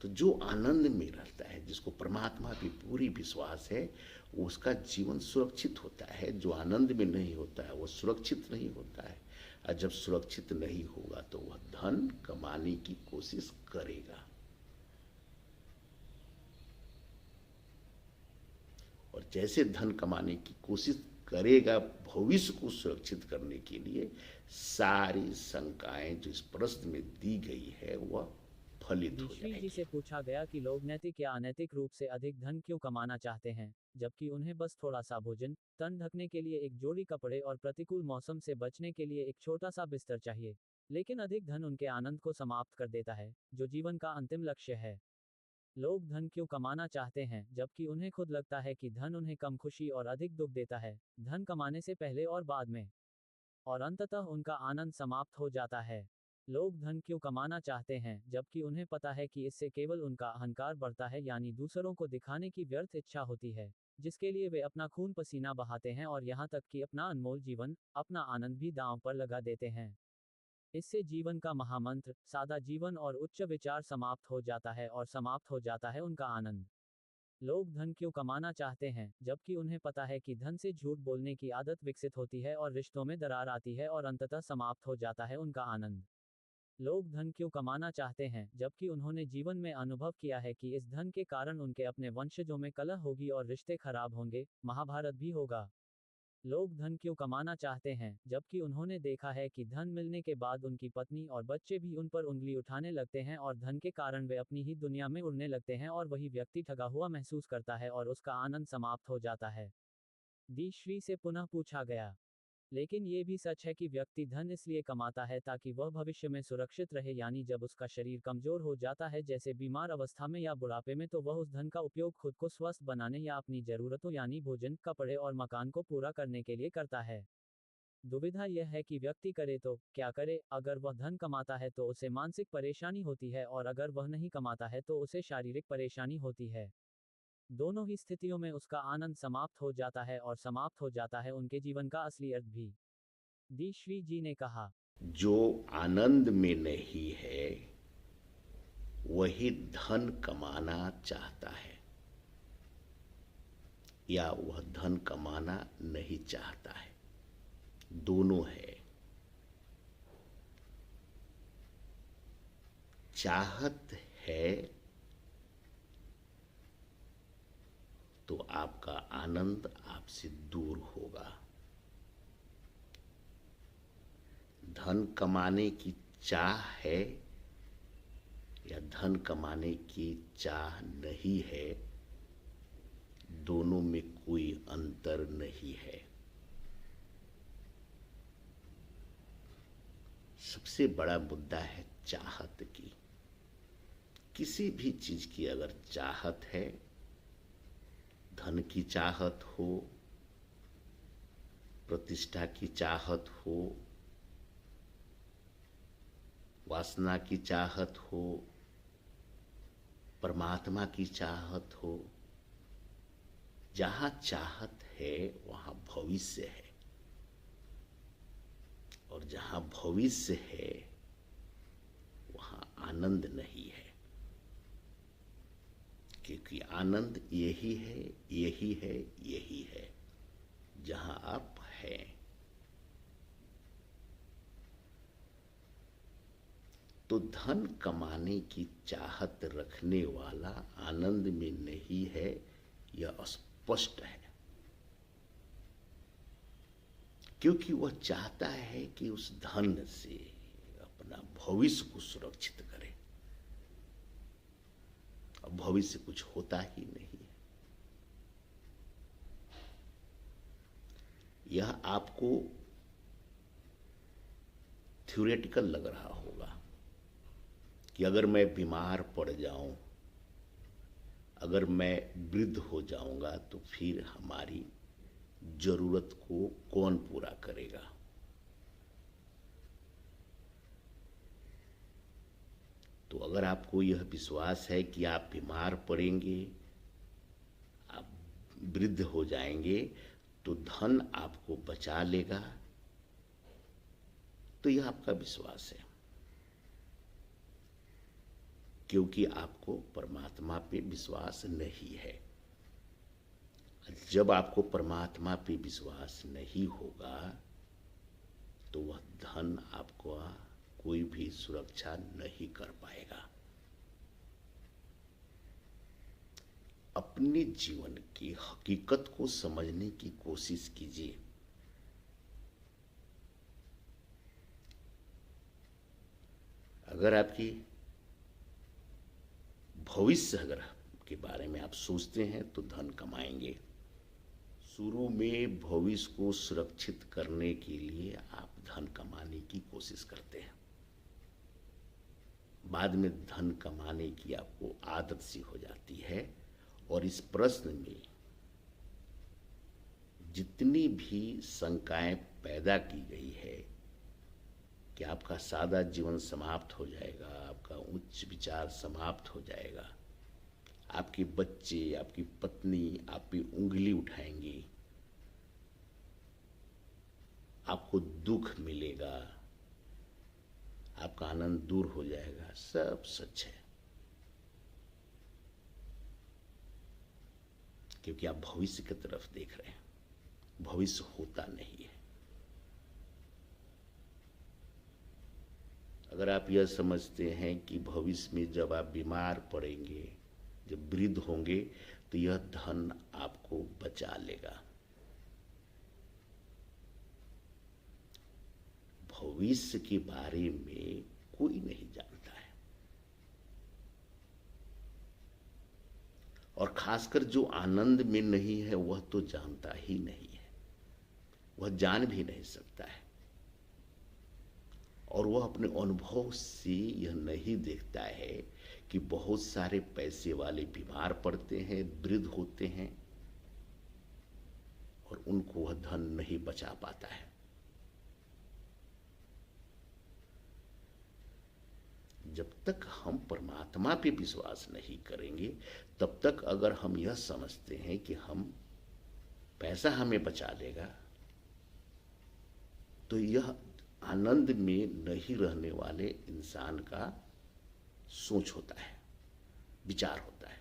तो जो आनंद में रहता है, जिसको परमात्मा पे पूरी विश्वास है, वो उसका जीवन सुरक्षित होता है। जो आनंद में नहीं होता है वो सुरक्षित नहीं होता है, और जब सुरक्षित नहीं होगा तो वह धन कमाने की कोशिश करेगा। और जैसे धन कमाने की कोशिश करेगा भविष्य को सुरक्षित करने के लिए, सारी शंकाएं जो इस प्रश्न में दी गई है वह फलित हो ऋषि जी जाएगी। से पूछा गया कि लोग नैतिक या अनैतिक रूप से अधिक धन क्यों कमाना चाहते हैं, जबकि उन्हें बस थोड़ा सा भोजन, तन ढकने के लिए एक जोड़ी कपड़े और प्रतिकूल मौसम से बचने के लिए एक छोटा सा बिस्तर चाहिए। लेकिन अधिक धन उनके आनंद को समाप्त कर देता है, जो जीवन का अंतिम लक्ष्य है। लोग धन क्यों कमाना चाहते हैं, जबकि उन्हें खुद लगता है कि धन उन्हें कम खुशी और अधिक दुख देता है, धन कमाने से पहले और बाद में। और अंततः उनका आनंद समाप्त हो जाता है। लोग धन क्यों कमाना चाहते हैं, जबकि उन्हें पता है कि इससे केवल उनका अहंकार बढ़ता है, यानी दूसरों को दिखाने की व्यर्थ इच्छा होती है, जिसके लिए वे अपना खून पसीना बहाते हैं और यहाँ तक कि अपना अनमोल जीवन, अपना आनंद भी दांव पर लगा देते हैं। इससे जीवन का महामंत्र, सादा जीवन और उच्च विचार समाप्त हो जाता है और समाप्त हो जाता है उनका आनंद। लोग धन क्यों कमाना चाहते हैं, जबकि उन्हें पता है कि धन से झूठ बोलने की आदत विकसित होती है और रिश्तों में दरार आती है और अंततः समाप्त हो जाता है उनका आनंद। लोग धन क्यों कमाना चाहते हैं, जबकि उन्होंने जीवन में अनुभव किया है कि इस धन के कारण उनके अपने वंशजों में कलह होगी और रिश्ते खराब होंगे, महाभारत भी होगा। लोग धन क्यों कमाना चाहते हैं, जबकि उन्होंने देखा है कि धन मिलने के बाद उनकी पत्नी और बच्चे भी उन पर उंगली उठाने लगते हैं और धन के कारण वे अपनी ही दुनिया में उड़ने लगते हैं और वही व्यक्ति ठगा हुआ महसूस करता है और उसका आनंद समाप्त हो जाता है। दी श्री से पुनः पूछा गया, लेकिन ये भी सच है कि व्यक्ति धन इसलिए कमाता है ताकि वह भविष्य में सुरक्षित रहे, यानी जब उसका शरीर कमजोर हो जाता है, जैसे बीमार अवस्था में या बुढ़ापे में, तो वह उस धन का उपयोग खुद को स्वस्थ बनाने या अपनी जरूरतों यानी भोजन, कपड़े और मकान को पूरा करने के लिए करता है। दुविधा यह है कि व्यक्ति करे तो क्या करे। अगर वह धन कमाता है तो उसे मानसिक परेशानी होती है और अगर वह नहीं कमाता है तो उसे शारीरिक परेशानी होती है। दोनों ही स्थितियों में उसका आनंद समाप्त हो जाता है और समाप्त हो जाता है उनके जीवन का असली अर्थ भी। दी श्री जी ने कहा, जो आनंद में नहीं है वही धन कमाना चाहता है, या वह धन कमाना नहीं चाहता है। दोनों है। चाहत है तो आपका आनंद आपसे दूर होगा। धन कमाने की चाह है या धन कमाने की चाह नहीं है, दोनों में कोई अंतर नहीं है। सबसे बड़ा मुद्दा है चाहत की। किसी भी चीज की अगर चाहत है, धन की चाहत हो, प्रतिष्ठा की चाहत हो, वासना की चाहत हो, परमात्मा की चाहत हो, जहां चाहत है वहां भविष्य है, और जहां भविष्य है वहां आनंद नहीं है। क्योंकि आनंद यही है, यही है, यही है जहां आप हैं। तो धन कमाने की चाहत रखने वाला आनंद में नहीं है, यह स्पष्ट है। क्योंकि वह चाहता है कि उस धन से अपना भविष्य को सुरक्षित करे, और भविष्य कुछ होता ही नहीं है। यह आपको थ्योरेटिकल लग रहा होगा कि अगर मैं बीमार पड़ जाऊं, अगर मैं वृद्ध हो जाऊंगा तो फिर हमारी जरूरत को कौन पूरा करेगा। तो अगर आपको यह विश्वास है कि आप बीमार पड़ेंगे, आप वृद्ध हो जाएंगे, तो धन आपको बचा लेगा, तो यह आपका विश्वास है। क्योंकि आपको परमात्मा पे विश्वास नहीं है। जब आपको परमात्मा पे विश्वास नहीं होगा तो वह धन आपको कोई भी सुरक्षा नहीं कर पाएगा। अपने जीवन की हकीकत को समझने की कोशिश कीजिए। अगर आपकी भविष्य अगर के बारे में आप सोचते हैं तो धन कमाएंगे। शुरू में भविष्य को सुरक्षित करने के लिए आप धन कमाने की कोशिश करते हैं। बाद में धन कमाने की आपको आदत सी हो जाती है और इस प्रश्न में जितनी भी शंकाएं पैदा की गई है कि आपका सादा जीवन समाप्त हो जाएगा, आपका उच्च विचार समाप्त हो जाएगा, आपके बच्चे, आपकी पत्नी आप पे उंगली उठाएंगी, आपको दुख मिलेगा, आपका आनंद दूर हो जाएगा, सब सच है। क्योंकि आप भविष्य की तरफ देख रहे हैं, भविष्य होता नहीं है। अगर आप यह समझते हैं कि भविष्य में जब आप बीमार पड़ेंगे, जब वृद्ध होंगे, तो यह धन आपको बचा लेगा। भविष्य के बारे में कोई नहीं जानता है, और खासकर जो आनंद में नहीं है वह तो जानता ही नहीं है, वह जान भी नहीं सकता है। और वह अपने अनुभव से यह नहीं देखता है कि बहुत सारे पैसे वाले बीमार पड़ते हैं, वृद्ध होते हैं, और उनको वह धन नहीं बचा पाता है। जब तक हम परमात्मा पे विश्वास नहीं करेंगे, तब तक अगर हम यह समझते हैं कि हम पैसा हमें बचा लेगा, तो यह आनंद में नहीं रहने वाले इंसान का सोच होता है, विचार होता है।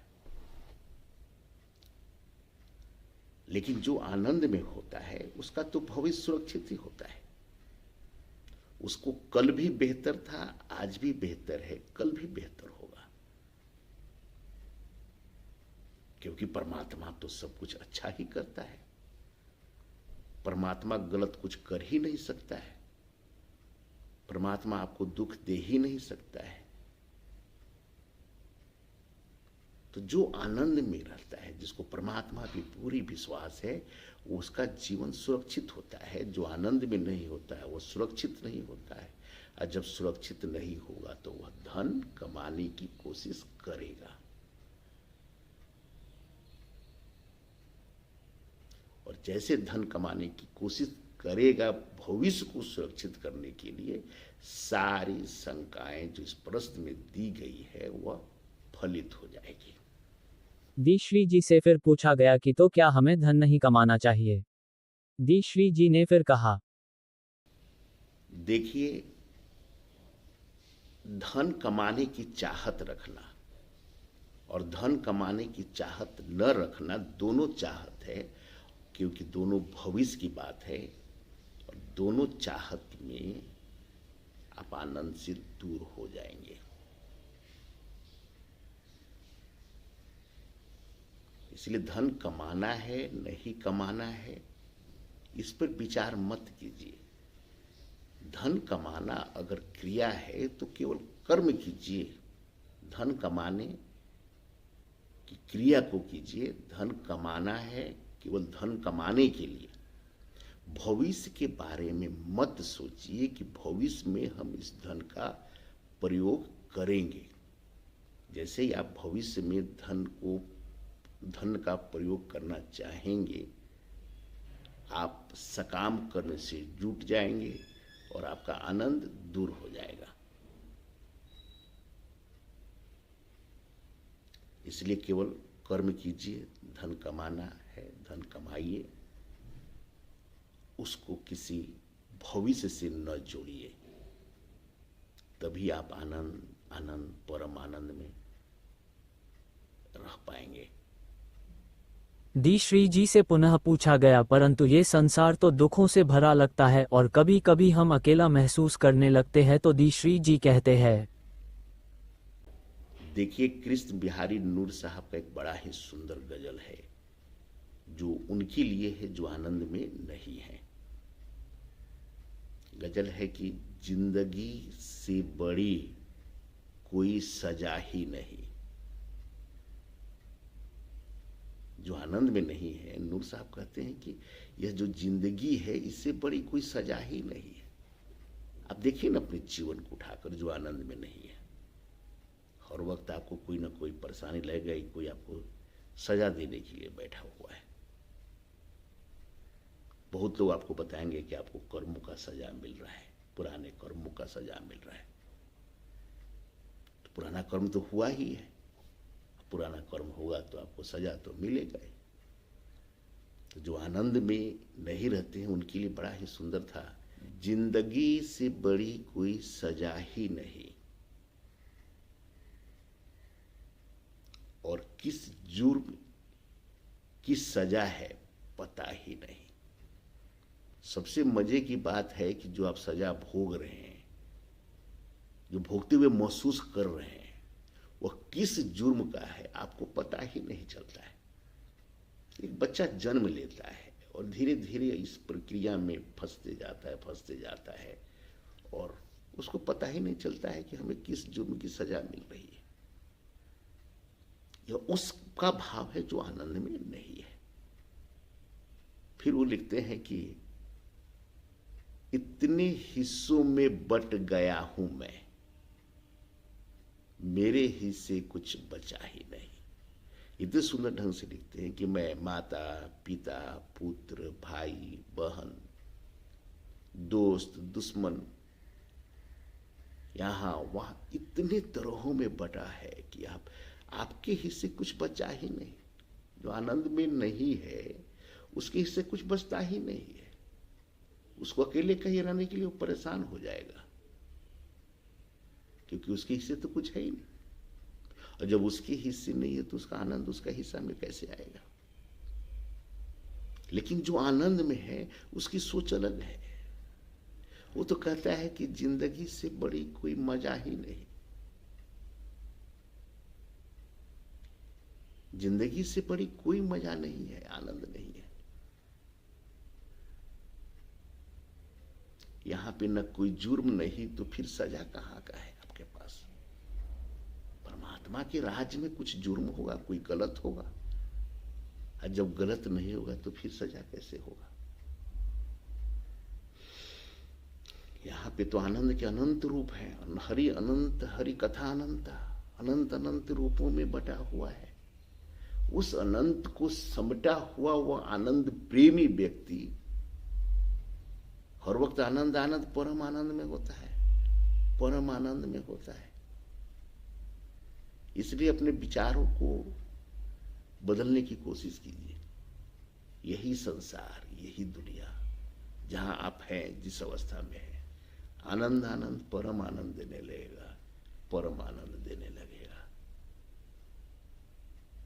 लेकिन जो आनंद में होता है उसका तो भविष्य सुरक्षित ही होता है। उसको कल भी बेहतर था, आज भी बेहतर है, कल भी बेहतर होगा, क्योंकि परमात्मा तो सब कुछ अच्छा ही करता है। परमात्मा गलत कुछ कर ही नहीं सकता है, परमात्मा आपको दुख दे ही नहीं सकता है। तो जो आनंद में रहता है, जिसको परमात्मा पे पूरी विश्वास है, उसका जीवन सुरक्षित होता है। जो आनंद में नहीं होता है वो सुरक्षित नहीं होता है, और जब सुरक्षित नहीं होगा तो वह धन कमाने की कोशिश करेगा। और जैसे धन कमाने की कोशिश करेगा भविष्य को सुरक्षित करने के लिए, सारी शंकाएं जो इस प्रश्न में दी गई है वह फलित हो जाएगी। दी श्री जी से फिर पूछा गया कि तो क्या हमें धन नहीं कमाना चाहिए? दी श्री जी ने फिर कहा, देखिए, धन कमाने की चाहत रखना और धन कमाने की चाहत न रखना दोनों चाहत है, क्योंकि दोनों भविष्य की बात है, और दोनों चाहत में आप आनंद से दूर हो जाएंगे। इसलिए धन कमाना है नहीं कमाना है इस पर विचार मत कीजिए। धन कमाना अगर क्रिया है तो केवल कर्म कीजिए, धन कमाने की क्रिया को कीजिए। धन कमाना है केवल धन कमाने के लिए। भविष्य के बारे में मत सोचिए कि भविष्य में हम इस धन का प्रयोग करेंगे। जैसे ही आप भविष्य में धन का प्रयोग करना चाहेंगे, आप सकाम कर्म से जुट जाएंगे और आपका आनंद दूर हो जाएगा। इसलिए केवल कर्म कीजिए। धन कमाना है, धन कमाइए, उसको किसी भविष्य से न जोड़िए, तभी आप आनंद आनंद, परम आनंद में रह पाएंगे। दी श्री जी से पुनः पूछा गया, परंतु ये संसार तो दुखों से भरा लगता है और कभी कभी हम अकेला महसूस करने लगते हैं, तो दी श्री जी कहते हैं। देखिए, कृष्ण बिहारी नूर साहब का एक बड़ा ही सुंदर गजल है जो उनके लिए है जो आनंद में नहीं है। गजल है कि जिंदगी से बड़ी कोई सजा ही नहीं। जो आनंद में नहीं है, नूर साहब कहते हैं कि यह जो जिंदगी है इससे बड़ी कोई सजा ही नहीं है। आप देखिए ना अपने जीवन को उठाकर, जो आनंद में नहीं है। हर वक्त आपको कोई ना कोई परेशानी लगेगा ही, कोई आपको सजा देने के लिए बैठा हुआ है। बहुत लोग आपको बताएंगे कि आपको कर्मों का सजा मिल रहा है, पुराने कर्मों का सजा मिल रहा है। तो पुराना कर्म तो हुआ ही है, पुराना कर्म होगा तो आपको सजा तो मिलेगा ही। तो जो आनंद में नहीं रहते हैं उनके लिए बड़ा ही सुंदर था, जिंदगी से बड़ी कोई सजा ही नहीं, और किस जुर्म की सजा है पता ही नहीं। सबसे मजे की बात है कि जो आप सजा भोग रहे हैं, जो भोगते हुए महसूस कर रहे हैं, वह किस जुर्म का है आपको पता ही नहीं चलता है। एक बच्चा जन्म लेता है और धीरे धीरे इस प्रक्रिया में फंसते जाता है और उसको पता ही नहीं चलता है कि हमें किस जुर्म की सजा मिल रही है। यह उसका भाव है जो आनंद में नहीं है। फिर वो लिखते हैं कि इतने हिस्सों में बट गया हूं मैं, मेरे हिस्से कुछ बचा ही नहीं। इतने सुंदर ढंग से लिखते हैं कि मैं माता, पिता, पुत्र, भाई, बहन, दोस्त, दुश्मन, यहां वहां इतने तरहों में बटा है कि आपके हिस्से कुछ बचा ही नहीं। जो आनंद में नहीं है उसके हिस्से कुछ बचता ही नहीं है। उसको अकेले कहीं रहने के लिए वो परेशान हो जाएगा, क्योंकि उसके हिस्से तो कुछ है ही नहीं। और जब उसके हिस्से नहीं है तो उसका आनंद उसका हिस्सा में कैसे आएगा। लेकिन जो आनंद में है उसकी सोच अलग है। वो तो कहता है कि जिंदगी से बड़ी कोई मजा ही नहीं, जिंदगी से बड़ी कोई मजा नहीं है, आनंद नहीं है। यहां पे न कोई जुर्म नहीं तो फिर सजा कहां का है आपके पास। परमात्मा के राज्य में कुछ जुर्म होगा, कोई गलत होगा, और जब गलत नहीं होगा तो फिर सजा कैसे होगा। यहां पे तो आनंद के अनंत रूप है, हरि अनंत, हरि कथा अनंत, अनंत अनंत रूपों में बटा हुआ है। उस अनंत को समेटा हुआ वह आनंद प्रेमी व्यक्ति हर वक्त आनंद आनंद परम आनंद में होता है, परम आनंद में होता है। इसलिए अपने विचारों को बदलने की कोशिश कीजिए। यही संसार, यही दुनिया जहां आप हैं, जिस अवस्था में है, आनंद आनंद परम आनंद देने लगेगा, परम आनंद देने लगेगा।